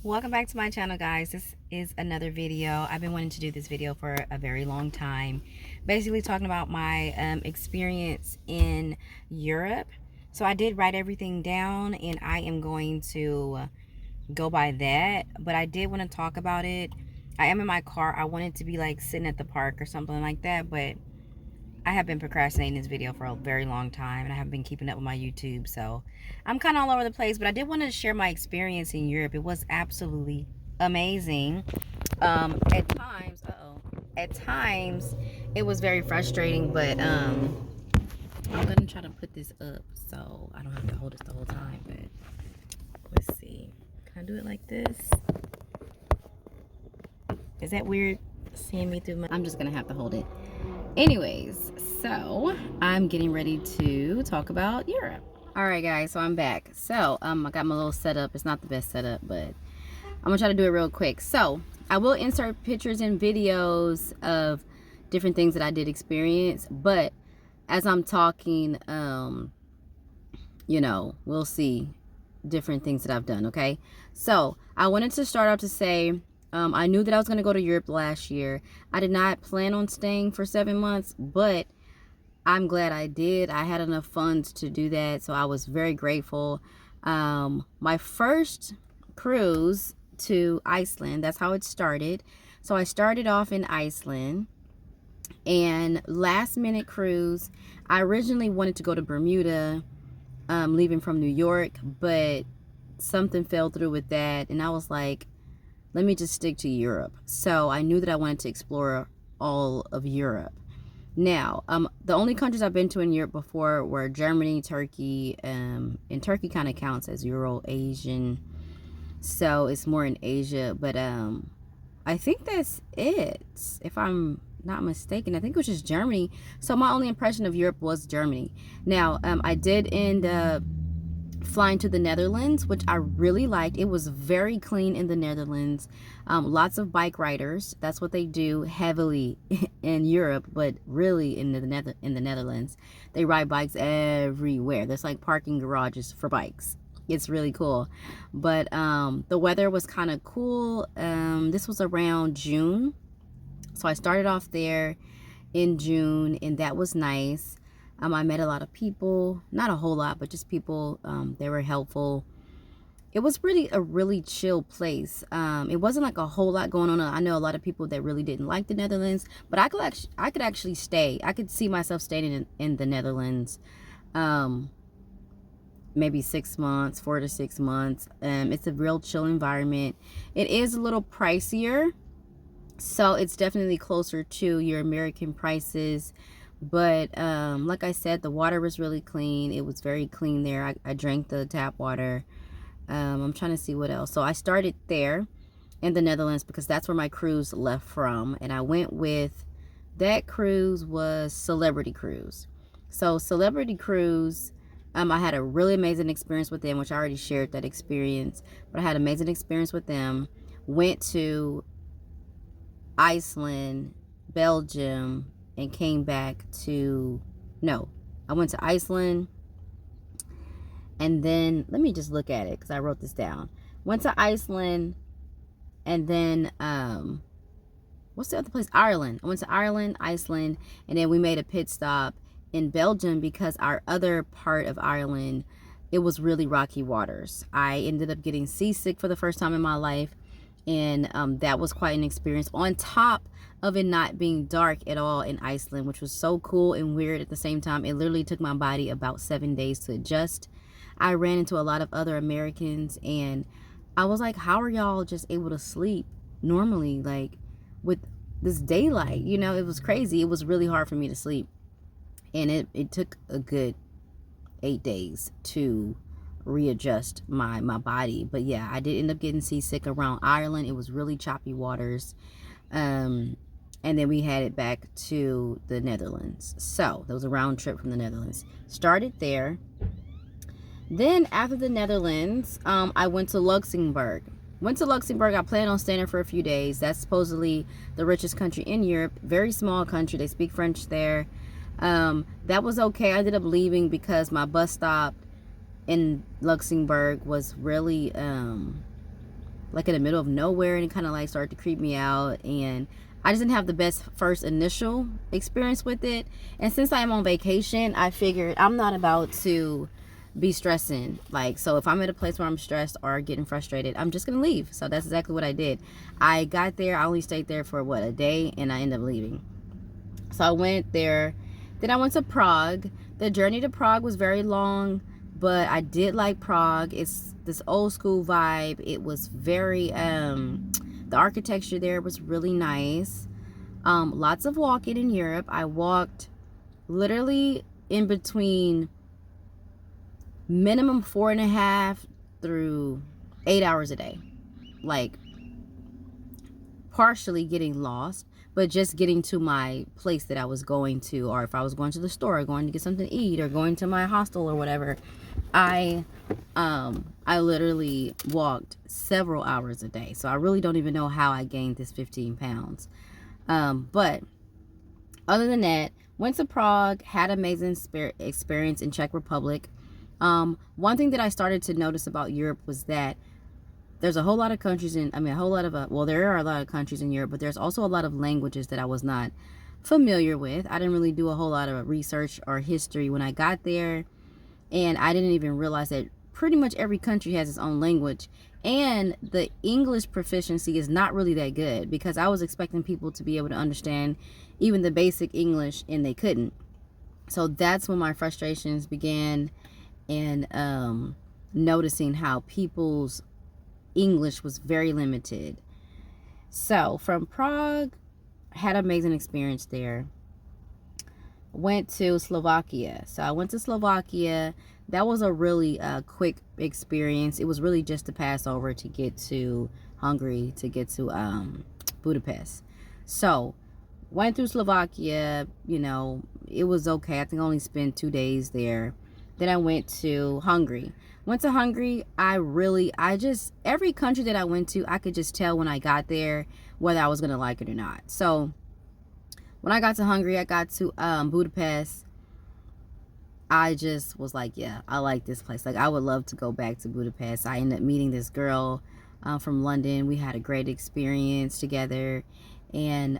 Welcome back to my channel, guys. This is another video. I've been wanting to do this video for a very long time, basically talking about my experience in Europe. So I did write everything down and I am going to go by that, but I did want to talk about it. I am in my car. I wanted to be like sitting at the park or something like that, but I have been procrastinating this video for a very long time and I haven't been keeping up with my YouTube, so I'm kind of all over the place. But I did want to share my experience in Europe. It was absolutely amazing. At times it was very frustrating, but I'm gonna try to put this up so I don't have to hold it the whole time. But let's see, can I do it like this? Is that weird seeing me through my... I'm just gonna have to hold it. Anyways, so I'm getting ready to talk about Europe. All right, guys, so I'm back. So I got my little setup. It's not the best setup, but I'm gonna try to do it real quick. So I will insert pictures and videos of different things that I did experience, but as I'm talking, you know, we'll see different things that I've done. Okay, so I wanted to start off to say, I knew that I was going to go to Europe last year. I did not plan on staying for 7 months, but I'm glad I did. I had enough funds to do that, so I was very grateful. My first cruise to Iceland, that's how it started. So I started off in Iceland, and last minute cruise. I originally wanted to go to Bermuda, leaving from New York, but something fell through with that, and I was like, let me just stick to Europe. So I knew that I wanted to explore all of Europe. Now, the only countries I've been to in Europe before were Germany, Turkey, and Turkey kind of counts as Euro-Asian, so it's more in Asia, but I think that's it, if I'm not mistaken. I think it was just Germany. So my only impression of Europe was Germany. Now, I did end up flying to the Netherlands, which I really liked. It was very clean in the Netherlands. Lots of bike riders. That's what they do heavily in Europe, but really in the Netherlands, they ride bikes everywhere. There's like parking garages for bikes. It's really cool. But the weather was kind of cool. This was around June, so I started off there in June, and that was nice. I met a lot of people, not a whole lot, but just people. They were helpful. It was really a really chill place. It wasn't like a whole lot going on. I know a lot of people that really didn't like the Netherlands, but I could actually stay. I could see myself staying in the Netherlands, maybe 6 months, 4 to 6 months. It's a real chill environment. It is a little pricier, so it's definitely closer to your American prices. But like I said, the water was really clean. It was very clean there. I drank the tap water. I'm trying to see what else. So I started there in the Netherlands because that's where my cruise left from. And I went with, that cruise was Celebrity Cruise. So Celebrity Cruise, I had a really amazing experience with them, which I already shared that experience. But I had an amazing experience with them. Went to Iceland, Belgium, and came back to, no, I went to Iceland, and then, let me just look at it because I wrote this down. Went to Iceland, and then, what's the other place? Ireland. I went to Ireland, Iceland, and then we made a pit stop in Belgium because our other part of Ireland, it was really rocky waters. I ended up getting seasick for the first time in my life, and that was quite an experience, on top of it not being dark at all in Iceland, which was so cool and weird at the same time. It literally took my body about 7 days to adjust. I ran into a lot of other Americans, and I was like, how are y'all just able to sleep normally, like with this daylight? You know, it was crazy. It was really hard for me to sleep, and it took a good 8 days to readjust my body. But yeah, I did end up getting seasick around Ireland. It was really choppy waters, and then we had it back to the Netherlands. So that was a round trip from the Netherlands. Started there. Then after the Netherlands, I went to Luxembourg. I planned on staying there for a few days. That's supposedly the richest country in Europe. Very small country. They speak French there. That was okay. I ended up leaving because my bus stop in Luxembourg was really like in the middle of nowhere, and it kind of like started to creep me out, and I just didn't have the best first initial experience with it. And since I'm on vacation, I figured I'm not about to be stressing. Like, so if I'm at a place where I'm stressed or getting frustrated, I'm just gonna leave. So that's exactly what I did. I got there, I only stayed there for what, a day, and I ended up leaving. So I went there. Then I went to Prague. The journey to Prague was very long, but I did like Prague. It's this old school vibe. It was very the architecture there was really nice. Lots of walking in Europe. I walked literally in between minimum 4.5 through 8 hours a day. Like, partially getting lost, but just getting to my place that I was going to, or if I was going to the store or going to get something to eat or going to my hostel or whatever, I literally walked several hours a day. So I really don't even know how I gained this 15 pounds. But other than that, went to Prague, had amazing experience in Czech Republic. One thing that I started to notice about Europe was that there's a whole lot of countries in, there are a lot of countries in Europe, but there's also a lot of languages that I was not familiar with. I didn't really do a whole lot of research or history when I got there, and I didn't even realize that pretty much every country has its own language, and the English proficiency is not really that good, because I was expecting people to be able to understand even the basic English, and they couldn't. So that's when my frustrations began, and noticing how people's English was very limited. So from Prague, had an amazing experience there. Went to Slovakia. So I went to Slovakia. That was a really quick experience. It was really just to pass over to get to Hungary, to get to Budapest. So went through Slovakia. It was okay. I think I only spent 2 days there. Then I went to Hungary. Every country that I went to, I could just tell when I got there whether I was going to like it or not. So when I got to Hungary, I got to Budapest. I just was like, yeah, I like this place. Like, I would love to go back to Budapest. I ended up meeting this girl from London. We had a great experience together. And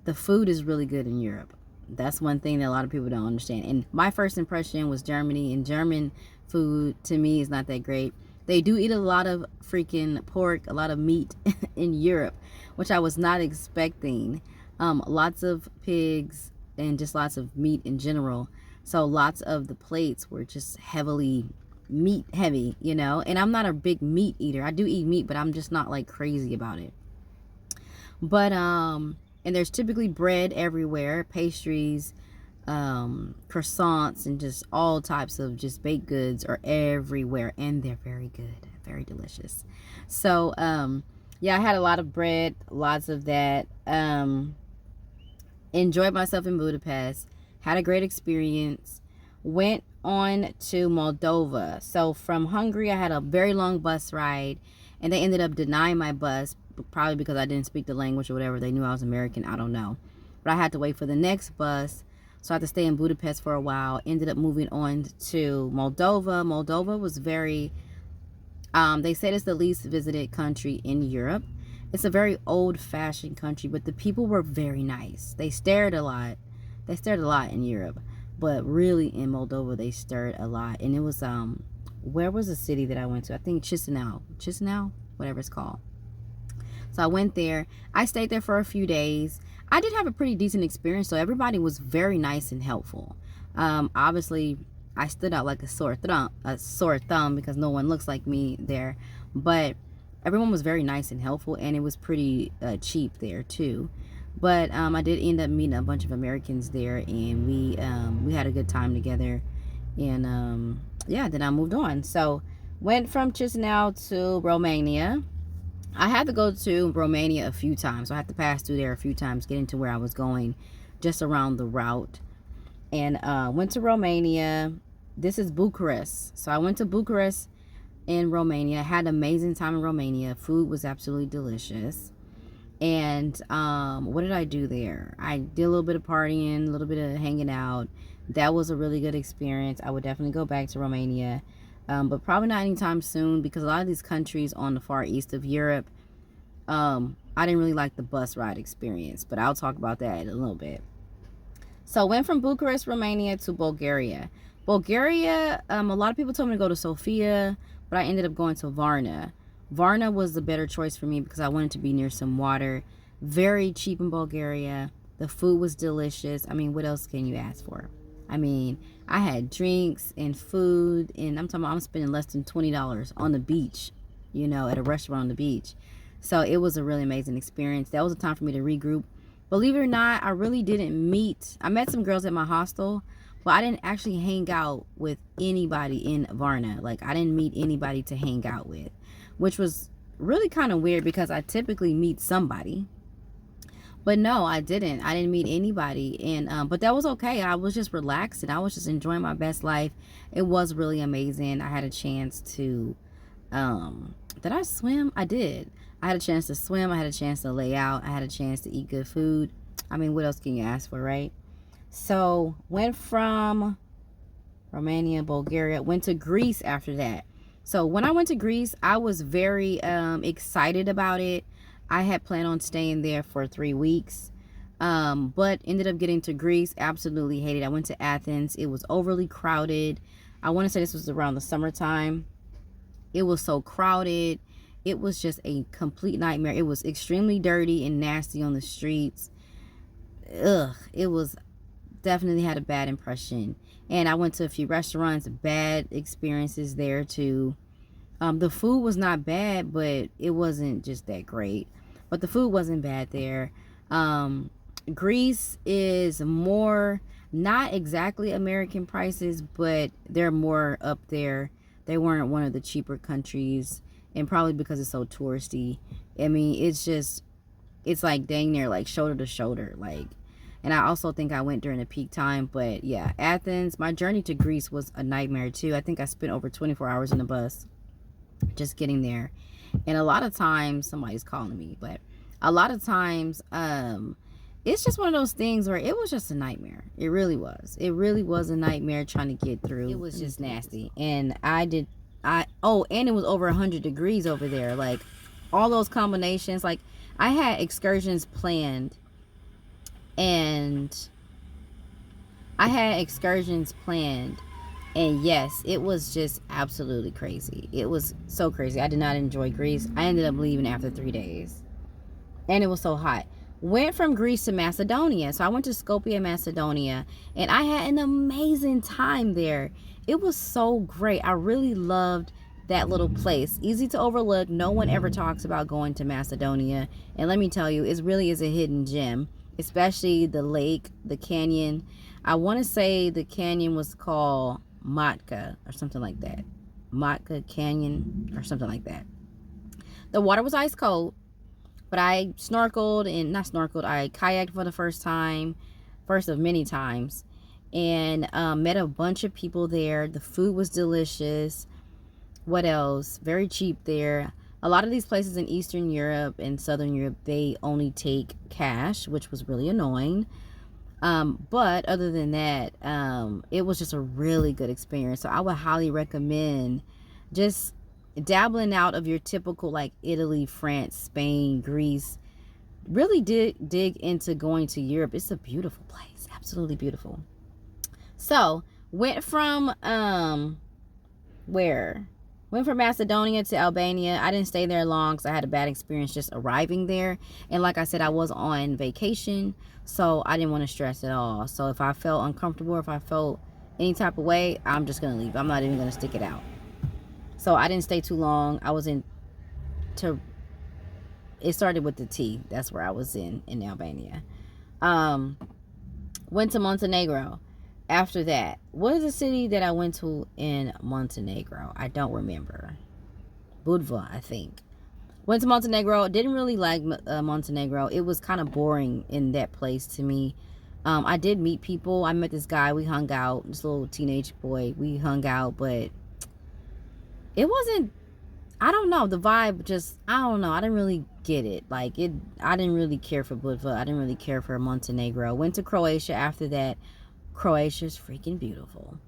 the food is really good in Europe. That's one thing that a lot of people don't understand. And my first impression was Germany, and German food to me is not that great. They do eat a lot of freaking pork, a lot of meat in Europe, which I was not expecting. Lots of pigs and just lots of meat in general. So lots of the plates were just heavily meat heavy, and I'm not a big meat eater. I do eat meat, but I'm just not like crazy about it. But and there's typically bread everywhere, pastries, croissants, and just all types of just baked goods are everywhere, and they're very good, very delicious. So yeah, I had a lot of bread, lots of that. Enjoyed myself in Budapest, had a great experience. Went on to Moldova. So from Hungary, I had a very long bus ride, and they ended up denying my bus, probably because I didn't speak the language or whatever. They knew I was American, I don't know. But I had to wait for the next bus, so I had to stay in Budapest for a while. Ended up moving on to Moldova. Moldova was very, they said it's the least visited country in Europe. It's a very old-fashioned country, but the people were very nice. They stared a lot. They stared a lot in Europe, but really in Moldova, they stared a lot. And it was, where was the city that I went to? I think Chisinau, whatever it's called. So I went there. I stayed there for a few days. I did have a pretty decent experience, so everybody was very nice and helpful. Obviously, I stood out like a sore thumb because no one looks like me there. But everyone was very nice and helpful, and it was pretty cheap there too. But I did end up meeting a bunch of Americans there, and we had a good time together. And yeah, then I moved on. So went from Chisinau to Romania. I had to go to Romania a few times. So I had to pass through there a few times, getting to where I was going, just around the route. And went to Romania. This is Bucharest. So I went to Bucharest in Romania. Had an amazing time in Romania. Food was absolutely delicious. And what did I do there? I did a little bit of partying, a little bit of hanging out. That was a really good experience. I would definitely go back to Romania. but probably not anytime soon, because a lot of these countries on the far east of Europe, I didn't really like the bus ride experience, but I'll talk about that in a little bit. So I went from Bucharest, Romania to Bulgaria. Bulgaria, a lot of people told me to go to Sofia, but I ended up going to Varna. Varna was the better choice for me because I wanted to be near some water. Very cheap in Bulgaria. The food was delicious. I mean, what else can you ask for? I mean, I had drinks and food, and I'm talking about I'm spending less than $20 on the beach, at a restaurant on the beach. So it was a really amazing experience. That was a time for me to regroup. Believe it or not, I really didn't I met some girls at my hostel, but I didn't actually hang out with anybody in Varna. Like, I didn't meet anybody to hang out with, which was really kind of weird because I typically meet somebody. But no, I didn't. I didn't meet anybody. And but that was okay. I was just relaxing. I was just enjoying my best life. It was really amazing. I had a chance to did I swim? I did. I had a chance to swim. I had a chance to lay out. I had a chance to eat good food. I mean, what else can you ask for, right? So went from Romania, Bulgaria, went to Greece after that. So when I went to Greece, I was very excited about it. I had planned on staying there for 3 weeks, but ended up getting to Greece. Absolutely hated it. I went to Athens. It was overly crowded. I want to say this was around the summertime. It was so crowded. It was just a complete nightmare. It was extremely dirty and nasty on the streets. Ugh, it was definitely had a bad impression. And I went to a few restaurants, bad experiences there too. The food was not bad, but it wasn't just that great. But the food wasn't bad there. Greece is more, not exactly American prices, but they're more up there. They weren't one of the cheaper countries, and probably because it's so touristy. I mean, it's like dang near like shoulder to shoulder, like. And I also think I went during the peak time. But yeah, Athens, my journey to Greece was a nightmare too. I think I spent over 24 hours in the bus just getting there. And a lot of times, somebody's calling me, but a lot of times it's just one of those things where it was just a nightmare. It really was a nightmare trying to get through. It was just nasty. And and it was over 100 degrees over there. Like, all those combinations, like I had excursions planned, and yes, it was just absolutely crazy. It was so crazy. I did not enjoy Greece. I ended up leaving after 3 days. And it was so hot. Went from Greece to Macedonia. So I went to Skopje, Macedonia. And I had an amazing time there. It was so great. I really loved that little place. Easy to overlook. No one ever talks about going to Macedonia. And let me tell you, it really is a hidden gem. Especially the lake, the canyon. I want to say the canyon was called Matka or something like that. Matka Canyon or something like that. The water was ice cold, but I I kayaked for the first of many times, and met a bunch of people there. The food was delicious. What else? Very cheap there. A lot of these places in Eastern Europe and Southern Europe, they only take cash, which was really annoying. But other than that, it was just a really good experience. So I would highly recommend just dabbling out of your typical like Italy, France, Spain, Greece. Really dig into going to Europe. It's a beautiful place. Absolutely beautiful. So went from Went from Macedonia to Albania. I didn't stay there long because I had a bad experience just arriving there. And like I said, I was on vacation, so I didn't want to stress at all. So if I felt uncomfortable or if I felt any type of way, I'm just going to leave. I'm not even going to stick it out. So I didn't stay too long. It started with the T. That's where I was in Albania. Went to Montenegro. After that, what is the city that I went to in Montenegro? I don't remember. Budva, I think. Went to Montenegro. Didn't really like Montenegro. It was kind of boring in that place to me. I did meet people. I met this guy. We hung out. This little teenage boy. We hung out, but it wasn't. I don't know. The vibe just. I don't know. I didn't really get it. I didn't really care for Budva. I didn't really care for Montenegro. Went to Croatia after that. Croatia's freaking beautiful.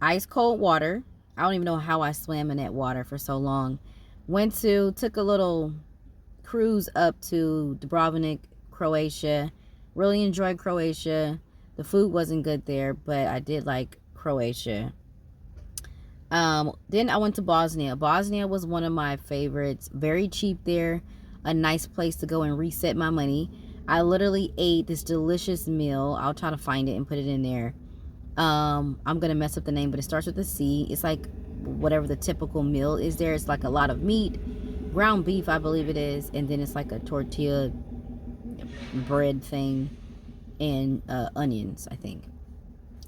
Ice cold water. I don't even know how I swam in that water for so long. Took a little cruise up to Dubrovnik, Croatia. Really enjoyed Croatia. The food wasn't good there, but I did like Croatia. Then I went to Bosnia. Bosnia was one of my favorites. Very cheap there. A nice place to go and reset my money. I literally ate this delicious meal. I'll try to find it and put it in there. I'm gonna mess up the name, but it starts with a C. It's like whatever the typical meal is there. It's like a lot of meat, ground beef, I believe it is, and then it's like a tortilla bread thing, and onions, I think.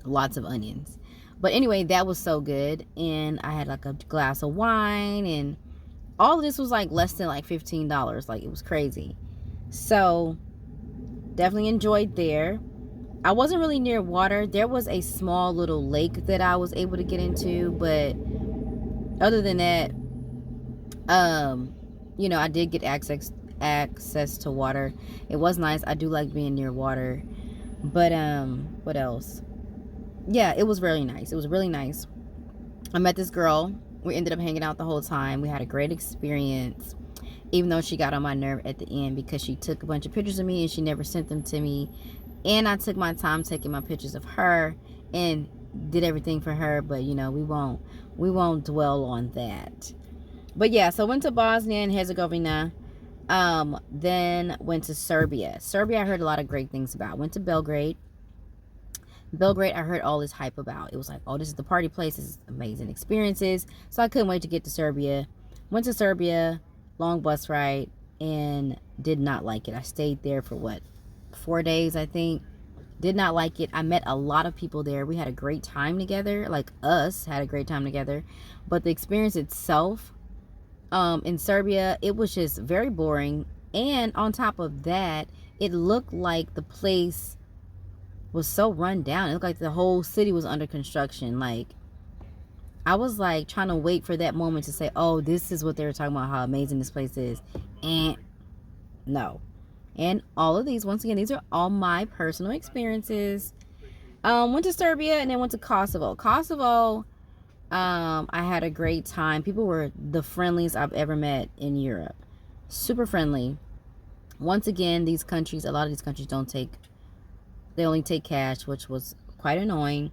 Lots of onions. But anyway, that was so good. And I had like a glass of wine, and all of this was like less than like $15. Like, it was crazy. So definitely enjoyed there. I wasn't really near water. There was a small little lake that I was able to get into, but other than that, you know, I did get access to water. It was nice. I do like being near water. But what else? Yeah, it was really nice. It was really nice. I met this girl. We ended up hanging out the whole time. We had a great experience, even though she got on my nerve at the end because she took a bunch of pictures of me and she never sent them to me. And I took my time taking my pictures of her and did everything for her. But, you know, we won't dwell on that. But yeah, so went to Bosnia and Herzegovina. Then went to Serbia. Serbia, I heard a lot of great things about. Went to Belgrade. I heard all this hype about. It was like, oh, this is the party place. This is amazing experiences. So I couldn't wait to get to Serbia. Went to Serbia, long bus ride, and did not like it. I stayed there for 4 days, I think. Did not like it. I met a lot of people there. We had a great time together. Like, us had a great time together. But the experience itself, in Serbia, it was just very boring. And on top of that, it looked like the place was so run down. It looked like the whole city was under construction. Like, I was like trying to wait for that moment to say, oh, this is what they were talking about, how amazing this place is. And no. And all of these, once again, these are all my personal experiences. Went to Serbia and then went to Kosovo. I had a great time. People were the friendliest I've ever met in Europe. Super friendly. Once again, a lot of these countries they only take cash, which was quite annoying.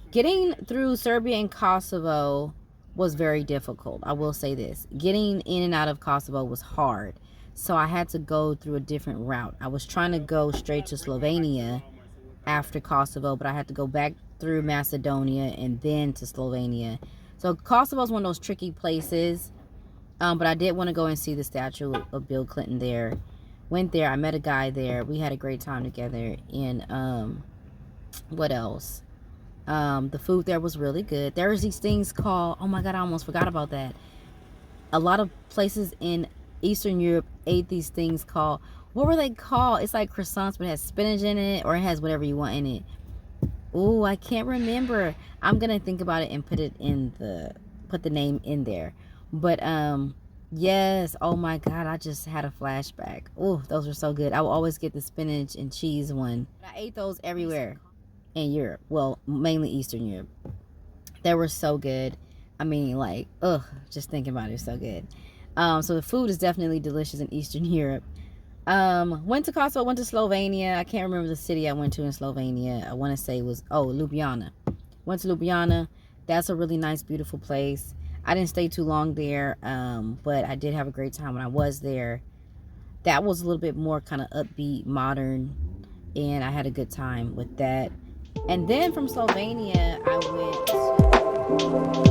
Getting through Serbia and Kosovo was very difficult. I will say this. Getting in and out of Kosovo was hard. So I had to go through a different route. I was trying to go straight to Slovenia after Kosovo, but I had to go back through Macedonia and then to Slovenia. So Kosovo is one of those tricky places. But I did want to go and see the statue of Bill Clinton there. Went there. I met a guy there. We had a great time together. And what else? The food there was really good. There's these things called, oh my God, I almost forgot about that. A lot of places in Eastern Europe ate these things called, what were they called? It's like croissants, but it has spinach in it, or it has whatever you want in it. Oh, I can't remember. I'm gonna think about it and put the name in there. But yes, oh my God, I just had a flashback. Oh, those were so good. I will always get the spinach and cheese one. I ate those everywhere in Europe. Well, mainly Eastern Europe. They were so good. I mean, like, just thinking about it is so good. So the food is definitely delicious in Eastern Europe. Went to Kosovo, went to Slovenia. I can't remember the city I went to in Slovenia. I want to say it was, Ljubljana. Went to Ljubljana. That's a really nice, beautiful place. I didn't stay too long there, but I did have a great time when I was there. That was a little bit more kind of upbeat, modern, and I had a good time with that. And then from Slovenia, I went to